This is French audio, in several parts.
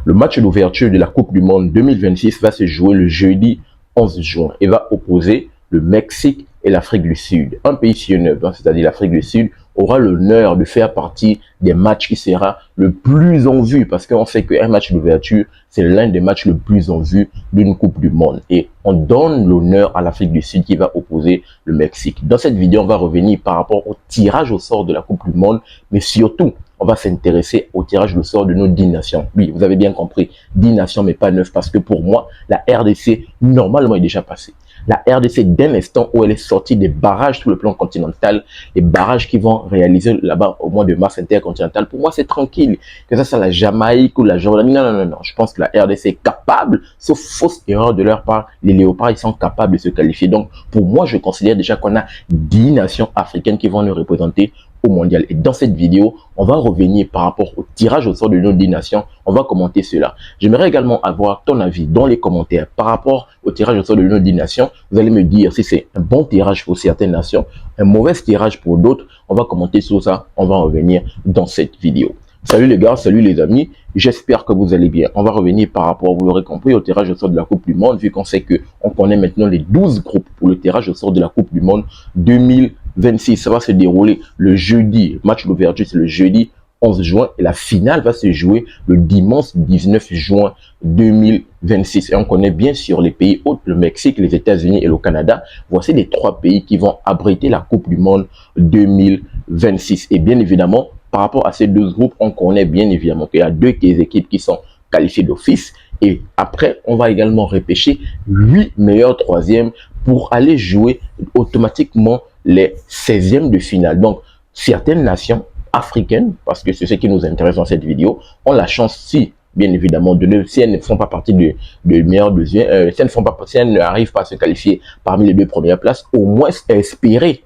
Le match d'ouverture de la Coupe du Monde 2026 va se jouer le jeudi 11 juin et va opposer le Mexique et l'Afrique du Sud. Un pays sur neuf, c'est-à-dire l'Afrique du Sud, aura l'honneur de faire partie des matchs qui sera le plus en vue, parce qu'on sait qu'un match d'ouverture, c'est l'un des matchs le plus en vue d'une Coupe du Monde. Et on donne l'honneur à l'Afrique du Sud qui va opposer le Mexique. Dans cette vidéo, on va revenir par rapport au tirage au sort de la Coupe du Monde, mais surtout, on va s'intéresser au tirage au sort de nos 10 nations. Oui, vous avez bien compris, 10 nations, mais pas 9, parce que pour moi, la RDC, normalement, est déjà passée. La RDC, dès l'instant où elle est sortie des barrages sur le plan continental, les barrages qui vont réaliser là-bas au mois de mars intercontinental, pour moi, c'est tranquille. Que ça soit la Jamaïque ou la Jordanie, non. Je pense que la RDC est capable, sauf fausse erreur de leur part, les Léopards, ils sont capables de se qualifier. Donc, pour moi, je considère déjà qu'on a 10 nations africaines qui vont nous représenter au mondial. Et dans cette vidéo, on va revenir par rapport au tirage au sort de nos 10 nations. On va commenter cela. J'aimerais également avoir ton avis dans les commentaires par rapport au tirage au sort de nos 10 nations. Vous allez me dire si c'est un bon tirage pour certaines nations, un mauvais tirage pour d'autres. On va commenter sur ça. On va revenir dans cette vidéo. Salut les gars, salut les amis. J'espère que vous allez bien. On va revenir par rapport, vous l'aurez compris, au tirage au sort de la Coupe du Monde, vu qu'on sait qu'on connaît maintenant les 12 groupes pour le tirage au sort de la Coupe du Monde 2026. Ça va se dérouler le jeudi. Le match d'ouverture, c'est le jeudi 11 juin. Et la finale va se jouer le dimanche 19 juin 2026. Et on connaît bien sûr les pays hôtes, le Mexique, les États-Unis et le Canada. Voici les 3 pays qui vont abriter la Coupe du Monde 2026. Et bien évidemment, par rapport à ces 2 groupes, on connaît bien évidemment qu'il y a 2 équipes qui sont qualifiées d'office. Et après, on va également repêcher 8 meilleurs 3e pour aller jouer automatiquement les 16e de finale. Donc, certaines nations africaines, parce que c'est ce qui nous intéresse dans cette vidéo, ont la chance, si bien évidemment, si elles ne font pas partie de meilleurs deuxièmes, si elles n'arrivent pas à se qualifier parmi les 2 premières places, au moins espérer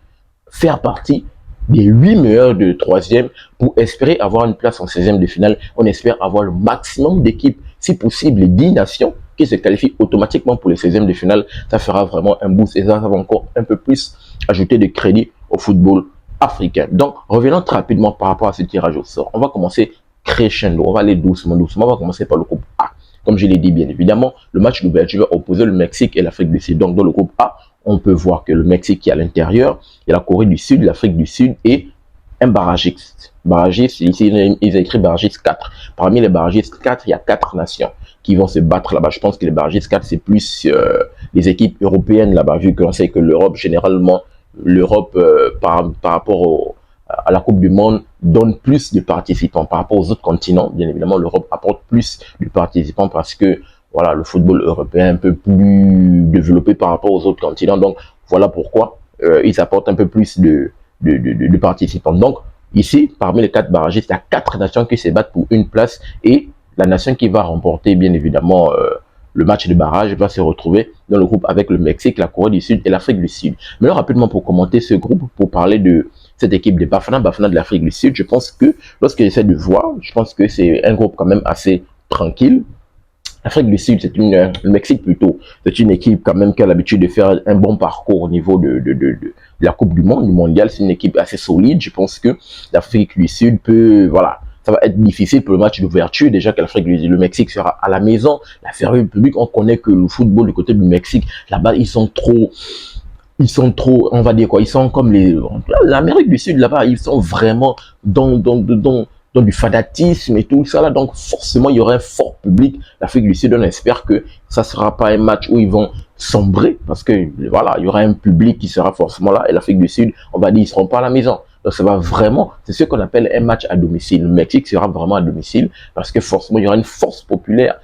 faire partie des 8 meilleurs de 3e pour espérer avoir une place en 16e de finale. On espère avoir le maximum d'équipes, si possible les 10 nations qui se qualifient automatiquement pour les 16e de finale. Ça fera vraiment un boost et ça va encore un peu plus ajouter de crédit au football africain. Donc, revenons très rapidement par rapport à ce tirage au sort. On va commencer crescendo, on va aller doucement. On va commencer par le groupe A. Comme je l'ai dit, bien évidemment, le match d'ouverture va opposer le Mexique et l'Afrique du Sud. Donc, dans le groupe A, on peut voir que le Mexique qui est à l'intérieur, il y a la Corée du Sud, l'Afrique du Sud et un barragiste. Barragiste, ici, ils ont écrit barragiste 4. Parmi les barragistes 4, il y a 4 nations qui vont se battre là-bas. Je pense que les barragistes 4, c'est plus les équipes européennes là-bas, vu qu'on sait que l'Europe, généralement, par rapport à la Coupe du Monde, donne plus de participants par rapport aux autres continents. Bien évidemment, l'Europe apporte plus de participants parce que voilà, le football européen est un peu plus développé par rapport aux autres continents. Donc, voilà pourquoi ils apportent un peu plus de participants. Donc, ici, parmi les 4 barragistes, il y a 4 nations qui se battent pour une place. Et la nation qui va remporter, bien évidemment, le match de barrage va se retrouver dans le groupe avec le Mexique, la Corée du Sud et l'Afrique du Sud. Mais là, rapidement, pour commenter ce groupe, pour parler de cette équipe de Bafana de l'Afrique du Sud, je pense que, lorsque j'essaie de voir, je pense que c'est un groupe quand même assez tranquille. L'Afrique du Sud, le Mexique plutôt, c'est une équipe quand même qui a l'habitude de faire un bon parcours au niveau de la Coupe du Monde, du mondial. C'est une équipe assez solide. Je pense que l'Afrique du Sud peut, voilà, ça va être difficile pour le match d'ouverture. Déjà que le Mexique sera à la maison. La ferveur publique, on connaît que le football du côté du Mexique, là-bas, ils sont trop, on va dire quoi, ils sont comme l'Amérique du Sud là-bas, ils sont vraiment dans du fanatisme et tout ça là, donc forcément il y aura un fort public. L'Afrique du Sud, on espère que ça sera pas un match où ils vont sombrer, parce que voilà, il y aura un public qui sera forcément là, et l'Afrique du Sud, on va dire, ils seront pas à la maison. Donc ça va vraiment, c'est ce qu'on appelle un match à domicile. Le Mexique sera vraiment à domicile parce que forcément il y aura une force populaire,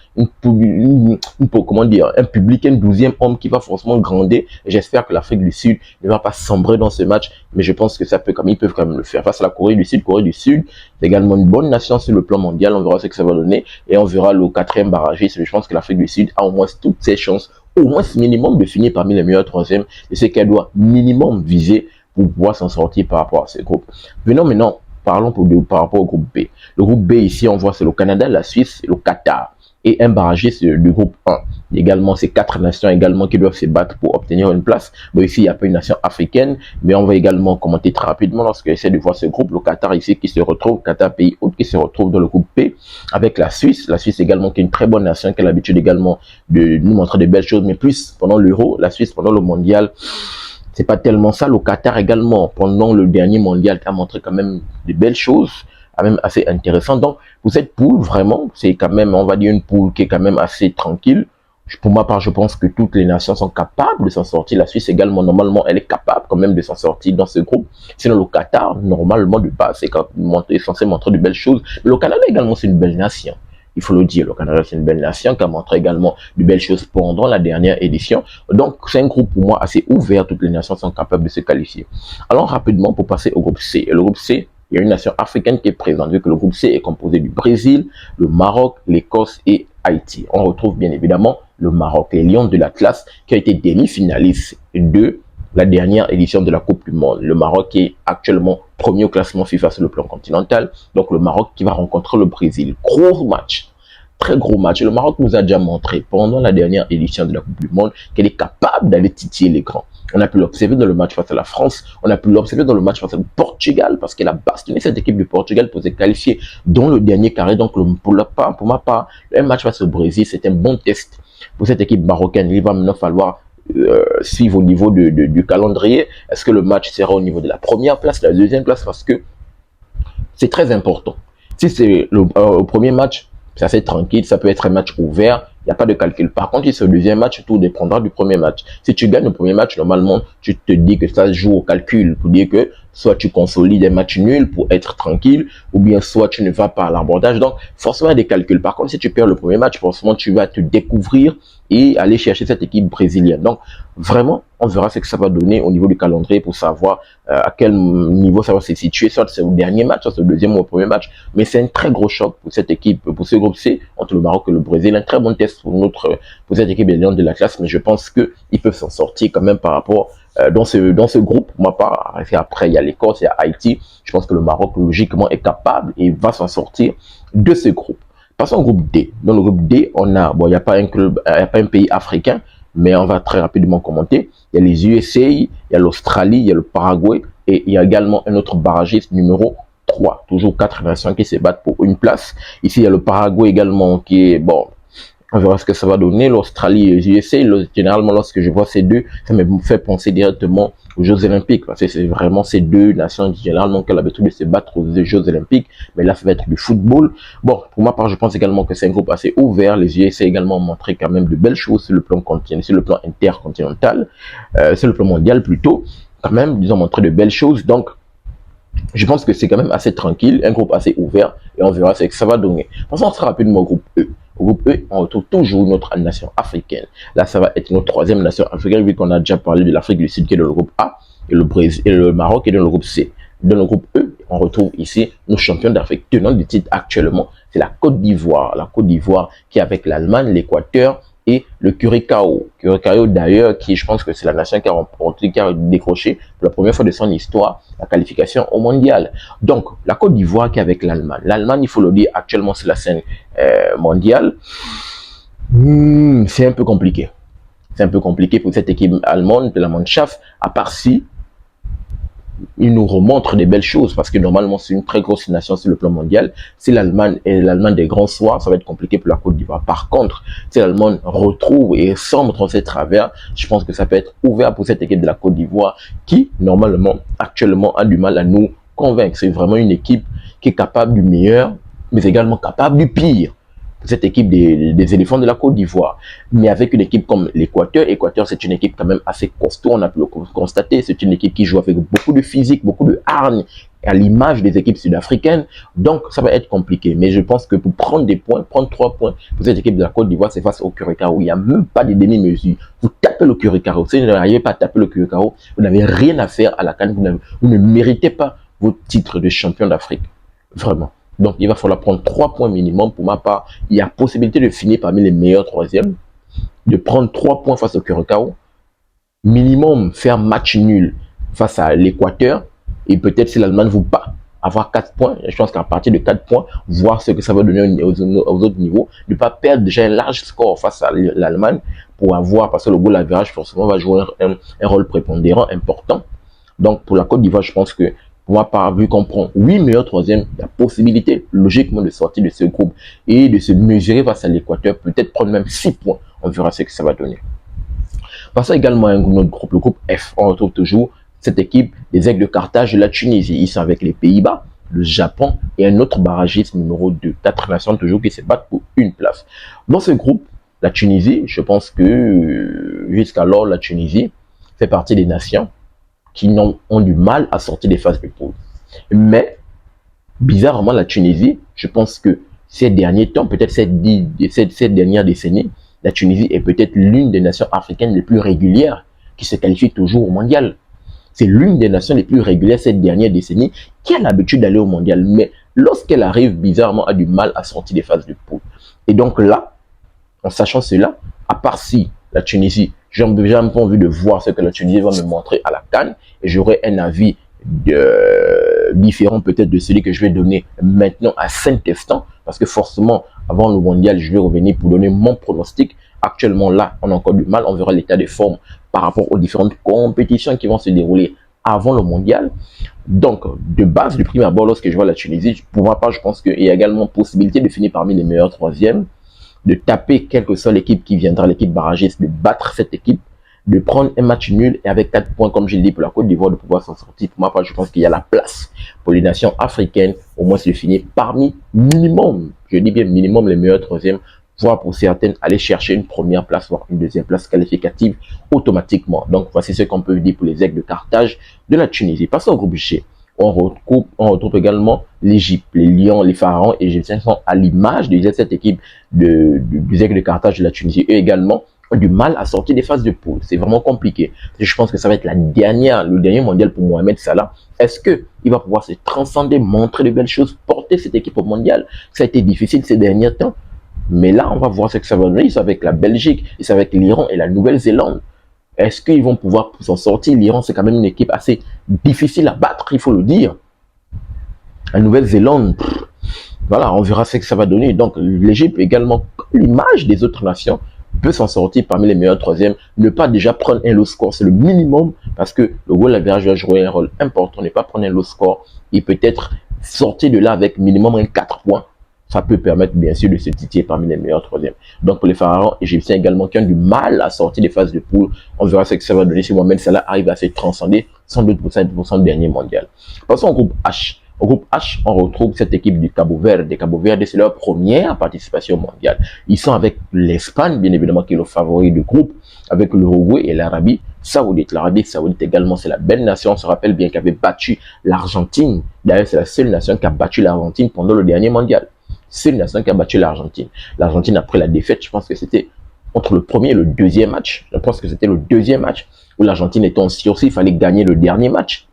comment dire, un public, un 12e homme qui va forcément grandir. Et j'espère que l'Afrique du Sud ne va pas sombrer dans ce match, mais je pense que ils peuvent quand même le faire. Face à la Corée du Sud, c'est également une bonne nation sur le plan mondial. On verra ce que ça va donner et on verra le 4e barragiste. Je pense que l'Afrique du Sud a au moins toutes ses chances, au moins minimum, de finir parmi les meilleurs 3e. Et c'est qu'elle doit minimum viser pour pouvoir s'en sortir par rapport à ces groupes. Venons maintenant, parlons par rapport au groupe B. Le groupe B ici, on voit c'est le Canada, la Suisse et le Qatar. et un barragiste du groupe 1. Également, ces 4 nations également qui doivent se battre pour obtenir une place. Bon, ici, il n'y a pas une nation africaine, mais on va également commenter très rapidement lorsque j'essaie de voir ce groupe. Le Qatar ici qui se retrouve, Qatar pays hôte qui se retrouve dans le groupe P avec la Suisse. La Suisse également qui est une très bonne nation, qui a l'habitude également de nous montrer de belles choses, mais plus pendant l'Euro, la Suisse pendant le mondial. C'est pas tellement ça. Le Qatar également, pendant le dernier mondial, a montré quand même de belles choses, même assez intéressantes. Donc, pour cette poule, vraiment, c'est quand même, on va dire, une poule qui est quand même assez tranquille. Pour ma part, je pense que toutes les nations sont capables de s'en sortir. La Suisse également, normalement, elle est capable quand même de s'en sortir dans ce groupe. Sinon, le Qatar, normalement, de base, c'est censé montrer de belles choses. Mais le Canada également, c'est une belle nation. Il faut le dire, le Canada, c'est une belle nation qui a montré également de belles choses pendant la dernière édition. Donc, c'est un groupe pour moi assez ouvert. Toutes les nations sont capables de se qualifier. Alors, rapidement, pour passer au groupe C. Et le groupe C, il y a une nation africaine qui est présente, vu que le groupe C est composé du Brésil, le Maroc, l'Écosse et Haïti. On retrouve bien évidemment le Maroc, les Lions de l'Atlas, qui a été demi-finaliste de la dernière édition de la Coupe du Monde. Le Maroc est actuellement premier au classement FIFA sur le plan continental. Donc le Maroc qui va rencontrer le Brésil. Gros match. Très gros match. Le Maroc nous a déjà montré pendant la dernière édition de la Coupe du Monde qu'elle est capable d'aller titiller les grands. On a pu l'observer dans le match face à la France. On a pu l'observer dans le match face au Portugal parce qu'elle a bastonné cette équipe du Portugal pour se qualifier dans le dernier carré. Donc pour ma part, un match face au Brésil, c'est un bon test pour cette équipe marocaine. Il va maintenant falloir suivre au niveau du calendrier. Est-ce que le match sera au niveau de la première place, la deuxième place? Parce que c'est très important. Si c'est le premier match, c'est assez tranquille, ça peut être un match ouvert, il n'y a pas de calcul. Par contre, si c'est le deuxième match, tout dépendra du premier match. Si tu gagnes le premier match, normalement, tu te dis que ça se joue au calcul pour dire que soit tu consolides un match nul pour être tranquille, ou bien soit tu ne vas pas à l'abordage. Donc, forcément, il y a des calculs. Par contre, si tu perds le premier match, forcément, tu vas te découvrir et aller chercher cette équipe brésilienne. Donc, vraiment, on verra ce que ça va donner au niveau du calendrier pour savoir à quel niveau ça va se situer, soit c'est au dernier match, soit c'est au deuxième ou au premier match. Mais c'est un très gros choc pour cette équipe, pour ce groupe C, entre le Maroc et le Brésil. Un très bon test pour cette équipe des Lions de la classe, mais je pense qu'ils peuvent s'en sortir quand même par rapport dans ce groupe. Pour ma part, après, il y a l'Écosse, il y a Haïti. Je pense que le Maroc, logiquement, est capable et va s'en sortir de ce groupe. Passons au groupe D. Dans le groupe D, on a, bon, il n'y a pas un club, il n'y a pas un pays africain, mais on va très rapidement commenter. Il y a les USA, il y a l'Australie, il y a le Paraguay, et il y a également un autre barragiste numéro 3. Toujours 4 nations qui se battent pour une place. Ici, il y a le Paraguay également qui est, bon, on verra ce que ça va donner. L'Australie et les USA, généralement, lorsque je vois ces deux, ça me fait penser directement aux Jeux Olympiques, parce que c'est vraiment ces deux nations qui, généralement, qui ont l'habitude de se battre aux Jeux Olympiques, mais là, ça va être du football. Bon, pour ma part, je pense également que c'est un groupe assez ouvert. Les USA également ont montré quand même de belles choses sur le plan continental, sur le plan intercontinental, sur le plan mondial plutôt. Quand même, ils ont montré de belles choses. Donc, je pense que c'est quand même assez tranquille, un groupe assez ouvert, et on verra ce que ça va donner. Passons très rapidement au groupe E. Au groupe E, on retrouve toujours notre nation africaine. Là, ça va être notre troisième nation africaine, vu qu'on a déjà parlé de l'Afrique du Sud qui est dans le groupe A, et le Brésil, et le Maroc qui est dans le groupe C. Dans le groupe E, on retrouve ici nos champions d'Afrique tenant du titre actuellement. C'est la Côte d'Ivoire. La Côte d'Ivoire qui est avec l'Allemagne, l'Équateur et le Curaçao. Curaçao d'ailleurs, qui je pense que c'est la nation qui a décroché pour la première fois de son histoire la qualification au mondial. Donc, la Côte d'Ivoire qui est avec l'Allemagne. L'Allemagne, il faut le dire, actuellement sur la scène mondiale, c'est un peu compliqué. C'est un peu compliqué pour cette équipe allemande de la Mannschaft, à part si il nous remontre des belles choses, parce que normalement c'est une très grosse nation sur le plan mondial. Si l'Allemagne est l'Allemagne des grands soirs, ça va être compliqué pour la Côte d'Ivoire. Par contre, si l'Allemagne retrouve et sombre dans ses travers, je pense que ça peut être ouvert pour cette équipe de la Côte d'Ivoire qui, normalement, actuellement, a du mal à nous convaincre. C'est vraiment une équipe qui est capable du meilleur, mais également capable du pire. Cette équipe des éléphants de la Côte d'Ivoire. Mais avec une équipe comme l'Équateur, c'est une équipe quand même assez costaud, on a pu le constater. C'est une équipe qui joue avec beaucoup de physique, beaucoup de hargne, à l'image des équipes sud-africaines. Donc, ça va être compliqué. Mais je pense que pour prendre des points, prendre 3 points pour cette équipe de la Côte d'Ivoire, c'est face au Curaçao. Il n'y a même pas de demi-mesure. Vous tapez le Curaçao. Si vous n'arrivez pas à taper le Curaçao, vous n'avez rien à faire à la CAN. Vous ne méritez pas votre titre de champion d'Afrique. Vraiment. Donc, il va falloir prendre 3 points minimum. Pour ma part, il y a possibilité de finir parmi les meilleurs troisièmes, de prendre 3 points face au Curaçao, minimum faire match nul face à l'Équateur, et peut-être si l'Allemagne vous bat avoir 4 points. Je pense qu'à partir de 4 points, voir ce que ça va donner aux autres niveaux, ne pas perdre déjà un large score face à l'Allemagne pour avoir, parce que le goal average forcément va jouer un rôle prépondérant, important. Donc pour la Côte d'Ivoire, je pense que pour ma part, vu qu'on prend 8 meilleurs troisièmes, il y a possibilité logiquement de sortir de ce groupe et de se mesurer face à l'Équateur, peut-être prendre même 6 points. On verra ce que ça va donner. Passons également à un autre groupe, le groupe F. On retrouve toujours cette équipe des Aigles de Carthage de la Tunisie. Ils sont avec les Pays-Bas, le Japon et un autre barragiste numéro 2. 4 nations toujours qui se battent pour une place. Dans ce groupe, la Tunisie, je pense que jusqu'alors, la Tunisie fait partie des nations qui ont du mal à sortir des phases de poule. Mais, bizarrement, la Tunisie, je pense que ces derniers temps, peut-être ces dernières décennies, la Tunisie est peut-être l'une des nations africaines les plus régulières qui se qualifie toujours au mondial. C'est l'une des nations les plus régulières cette dernière décennie qui a l'habitude d'aller au mondial. Mais lorsqu'elle arrive, bizarrement, a du mal à sortir des phases de poule. Et donc là, en sachant cela, à part si la Tunisie, j'ai un peu envie de voir ce que la Tunisie va me montrer à la CAN et j'aurai un avis différent peut-être de celui que je vais donner maintenant à Saint-Estan, parce que forcément, avant le mondial, je vais revenir pour donner mon pronostic. Actuellement, là, on a encore du mal, on verra l'état de forme par rapport aux différentes compétitions qui vont se dérouler avant le mondial. Donc, de base, du premier abord, lorsque je vois la Tunisie, pour ma part, je pense qu'il y a également possibilité de finir parmi les meilleurs troisièmes, de taper quelle que soit l'équipe qui viendra, l'équipe barragiste, de battre cette équipe, de prendre un match nul et avec 4 points, comme je l'ai dit, pour la Côte d'Ivoire, de pouvoir s'en sortir. Pour ma part, je pense qu'il y a la place pour les nations africaines, au moins de finir parmi minimum, je dis bien minimum, les meilleurs troisièmes, voire pour certaines, aller chercher une première place, voire une deuxième place qualificative automatiquement. Donc, voici ce qu'on peut dire pour les Aigles de Carthage de la Tunisie. Passons au groupe G. On retrouve également l'Égypte. Les Lions, les Pharaons égyptiens sont à l'image de cette équipe des Aigles de Carthage de la Tunisie. Eux également ont du mal à sortir des phases de poule. C'est vraiment compliqué. Je pense que ça va être le dernier mondial pour Mohamed Salah. Est-ce qu'il va pouvoir se transcender, montrer de belles choses, porter cette équipe au mondial? Ça a été difficile ces derniers temps. Mais là, on va voir ce que ça va donner. Ils sont avec la Belgique, ils sont avec l'Iran et la Nouvelle-Zélande. Est-ce qu'ils vont pouvoir s'en sortir? L'Iran, c'est quand même une équipe assez difficile à battre, il faut le dire. La Nouvelle-Zélande, voilà, on verra ce que ça va donner. Donc, l'Égypte également, l'image des autres nations, peut s'en sortir parmi les meilleurs troisièmes. Ne pas déjà prendre un low score, c'est le minimum, parce que le goal average va jouer un rôle important. Ne pas prendre un low score et peut-être sortir de là avec minimum un 4 points. Ça peut permettre bien sûr de se titiller parmi les meilleurs troisièmes. Donc pour les pharaons égyptiens également qui ont du mal à sortir des phases de poule, on verra ce que ça va donner si Mohamed Salah arrive à se transcender sans doute pour son dernier mondial. Passons au groupe H. Au groupe H, on retrouve cette équipe du Cabo Verde. Les Cabo Verde, c'est leur première participation mondiale. Ils sont avec l'Espagne, bien évidemment, qui est le favori du groupe, avec l'Uruguay et l'Arabie Saoudite. L'Arabie Saoudite également, c'est la belle nation. On se rappelle bien qu'elle avait battu l'Argentine. D'ailleurs, c'est la seule nation qui a battu l'Argentine pendant le dernier mondial. Seule nation qui a battu l'Argentine. L'Argentine, après la défaite, je pense que c'était entre le premier et le deuxième match. Je pense que c'était le deuxième match où l'Argentine était en sursis. Il fallait gagner le dernier match.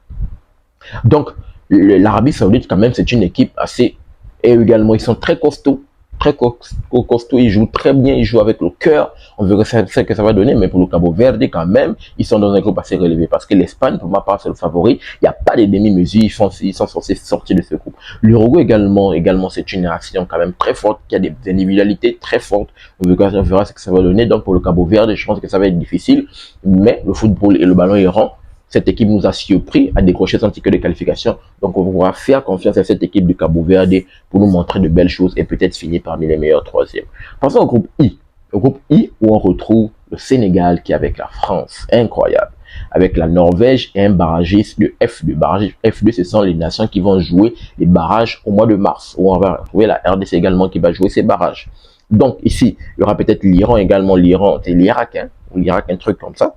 Donc, l'Arabie Saoudite, quand même, c'est une équipe assez... Et également, ils sont très costauds. Très costauds. Ils jouent très bien. Ils jouent avec le cœur. On verra ce que ça va donner. Mais pour le Cabo Verde, quand même, ils sont dans un groupe assez relevé. Parce que l'Espagne, pour ma part, c'est le favori. Il n'y a pas de demi-mesure. Ils sont censés sortir de ce groupe. L'Uruguay également, c'est une nation quand même très forte, qui a des individualités très fortes. On verra ce que ça va donner. Donc, pour le Cabo Verde, je pense que ça va être difficile. Mais le football et le ballon errant, cette équipe nous a surpris à décrocher son ticket de qualification. Donc, on va faire confiance à cette équipe du Cabo Verde pour nous montrer de belles choses et peut-être finir parmi les meilleurs troisièmes. Passons au groupe I. Au groupe I, où on retrouve le Sénégal qui est avec la France. Incroyable. Avec la Norvège et un barragiste de F2. Barragiste F2, ce sont les nations qui vont jouer les barrages au mois de mars. Où on va retrouver la RDC également qui va jouer ces barrages. Donc, ici, il y aura peut-être l'Iran également. L'Iran, c'est l'Irak, hein, ou l'Irak, un truc comme ça.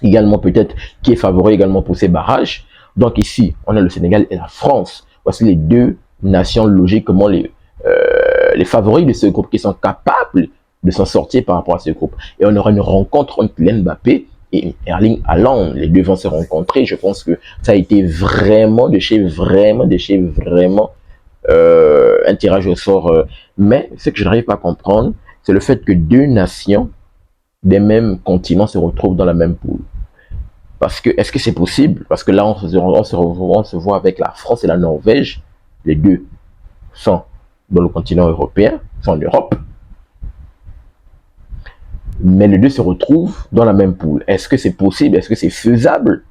Également peut-être qui est favori également pour ces barrages. Donc ici, on a le Sénégal et la France. Voici les deux nations logiquement les favoris de ce groupe qui sont capables de s'en sortir par rapport à ce groupe. Et on aura une rencontre entre Kylian Mbappé et Erling Haaland. Les deux vont se rencontrer. Je pense que ça a été vraiment un tirage au sort. Mais ce que je n'arrive pas à comprendre, c'est le fait que deux nations des mêmes continents se retrouvent dans la même poule. Parce que, est-ce que c'est possible? Parce que là, on se voit avec la France et la Norvège. Les deux sont dans le continent européen, sont en Europe. Mais les deux se retrouvent dans la même poule. Est-ce que c'est possible? Est-ce que c'est faisable?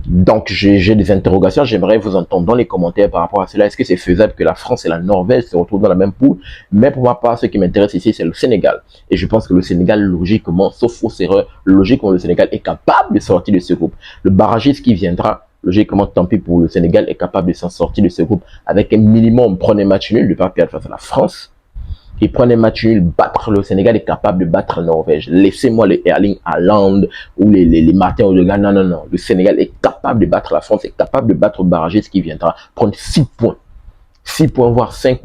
Donc, j'ai des interrogations. J'aimerais vous entendre dans les commentaires par rapport à cela. Est-ce que c'est faisable que la France et la Norvège se retrouvent dans la même poule? Mais pour ma part, ce qui m'intéresse ici, c'est le Sénégal. Et je pense que le Sénégal, logiquement, sauf fausse erreur, logiquement, le Sénégal est capable de sortir de ce groupe. Le barragiste qui viendra, logiquement, tant pis pour le Sénégal, est capable de s'en sortir de ce groupe avec un minimum. Prenez match nul, de pas perdre face à la France. Et prenez match nul, battre le Sénégal est capable de battre la Norvège. Laissez-moi les Erling Haaland ou les Martin Odegaard. Non, non, non. Le Sénégal est capable de battre la France, est capable de battre le barragiste qui viendra prendre 6 points. 6 points, voire 5,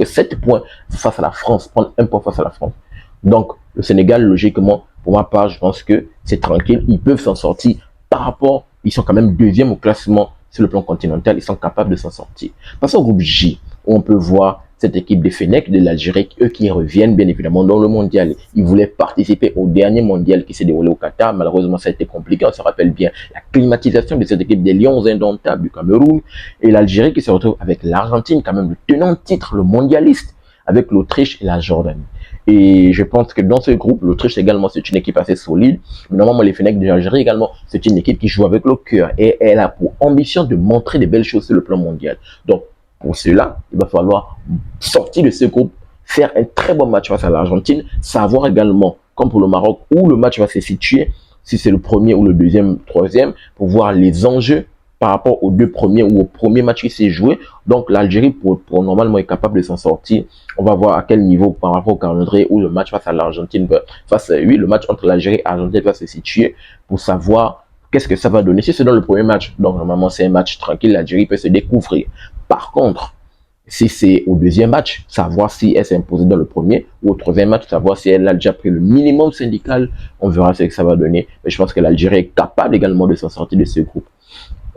7 points face à la France. Prendre 1 point face à la France. Donc, le Sénégal, logiquement, pour ma part, je pense que c'est tranquille. Ils peuvent s'en sortir par rapport, ils sont quand même deuxième au classement sur le plan continental. Ils sont capables de s'en sortir. Passons au groupe J, où on peut voir cette équipe des Fennecs de l'Algérie, eux qui reviennent bien évidemment dans le mondial. Ils voulaient participer au dernier mondial qui s'est déroulé au Qatar. Malheureusement, ça a été compliqué. On se rappelle bien la climatisation de cette équipe des Lions indomptables du Cameroun et l'Algérie qui se retrouve avec l'Argentine, quand même le tenant titre, le mondialiste, avec l'Autriche et la Jordanie. Et je pense que dans ce groupe, l'Autriche également, c'est une équipe assez solide. Mais normalement, les Fennecs de l'Algérie également, c'est une équipe qui joue avec le cœur et elle a pour ambition de montrer des belles choses sur le plan mondial. Donc, pour cela, il va falloir sortir de ce groupe, faire un très bon match face à l'Argentine, savoir également, comme pour le Maroc, où le match va se situer, si c'est le premier ou le deuxième, troisième, pour voir les enjeux par rapport aux deux premiers ou au premier match qui s'est joué. Donc l'Algérie, pour normalement, est capable de s'en sortir. On va voir à quel niveau par rapport au calendrier où le match face à l'Argentine, le match entre l'Algérie et l'Argentine va se situer pour savoir qu'est-ce que ça va donner. Si c'est dans le premier match, donc normalement c'est un match tranquille, l'Algérie peut se découvrir. Par contre, si c'est au deuxième match, savoir si elle s'est imposée dans le premier, ou au troisième match, savoir si elle a déjà pris le minimum syndical, on verra ce que ça va donner. Mais je pense que l'Algérie est capable également de s'en sortir de ce groupe.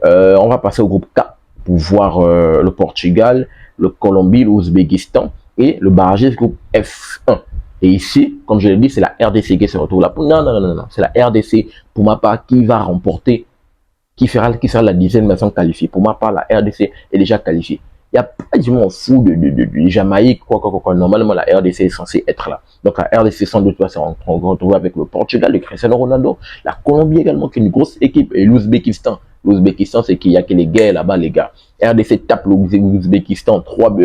On va passer au groupe K pour voir le Portugal, le Colombie, l'Ouzbékistan et le barragiste groupe F1. Et ici, comme je l'ai dit, c'est la RDC qui se retrouve là. Non, non, non, non, c'est la RDC, pour ma part, qui va remporter, qui sera la 10e nation qualifiée. Pour ma part, la RDC est déjà qualifiée. Il n'y a pas du monde fou de Jamaïque, quoi. Normalement, la RDC est censée être là. Donc, la RDC, sans doute, va se retrouver avec le Portugal, le Cristiano Ronaldo, la Colombie également, qui est une grosse équipe, et l'Ouzbékistan. L'Ouzbékistan, c'est qu'il y a que les guerres là-bas, les gars. RDC tape l'Ouzbékistan, 3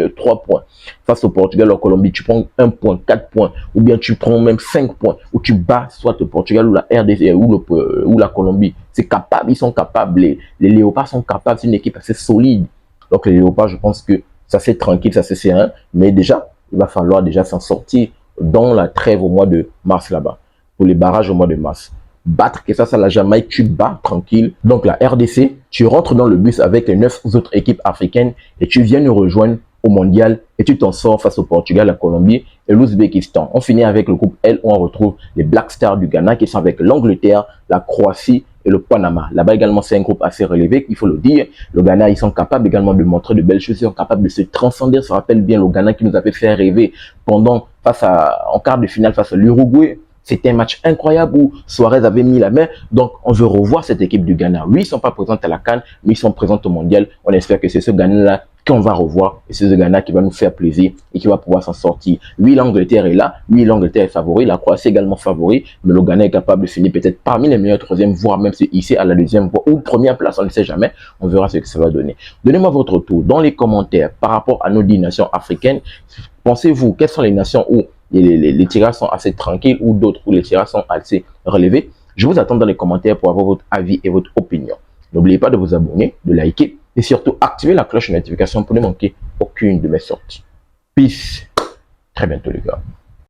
points. Face au Portugal, au Colombie, tu prends 1 point, 4 points, ou bien tu prends même 5 points, ou tu bats soit le Portugal ou la RDC ou la Colombie. C'est capable, ils sont capables, les Léopards sont capables, c'est une équipe assez solide. Donc les Léopards, je pense que ça c'est tranquille, ça c'est serein, mais déjà, il va falloir déjà s'en sortir dans la trêve au mois de mars là-bas, pour les barrages au mois de mars. Battre que ça la Jamaïque, tu bats tranquille. Donc la RDC, tu rentres dans le bus avec les 9 autres équipes africaines et tu viens nous rejoindre au mondial et tu t'en sors face au Portugal, la Colombie et l'Ouzbékistan. On finit avec le groupe L où on retrouve les Black Stars du Ghana qui sont avec l'Angleterre, la Croatie et le Panama. Là-bas également, c'est un groupe assez relevé, il faut le dire. Le Ghana, ils sont capables également de montrer de belles choses, ils sont capables de se transcender. Ça rappelle bien le Ghana qui nous avait fait rêver en quart de finale face à l'Uruguay. C'était un match incroyable où Suarez avait mis la main. Donc, on veut revoir cette équipe du Ghana. Oui, ils ne sont pas présents à la CAN, mais ils sont présents au mondial. On espère que c'est ce Ghana-là qu'on va revoir. Et c'est ce Ghana qui va nous faire plaisir et qui va pouvoir s'en sortir. Oui, l'Angleterre est là. Oui, l'Angleterre est favori. La Croatie est également favori. Mais le Ghana est capable de finir peut-être parmi les meilleurs troisième, voire même ici à la deuxième ou première place. On ne sait jamais. On verra ce que ça va donner. Donnez-moi votre tour dans les commentaires par rapport à nos 10 nations africaines. Pensez-vous, quelles sont les nations où les tirages sont assez tranquilles ou d'autres où les tirages sont assez relevés? Je vous attends dans les commentaires pour avoir votre avis et votre opinion. N'oubliez pas de vous abonner, de liker et surtout activer la cloche de notification pour ne manquer aucune de mes sorties. Peace. Très bientôt les gars.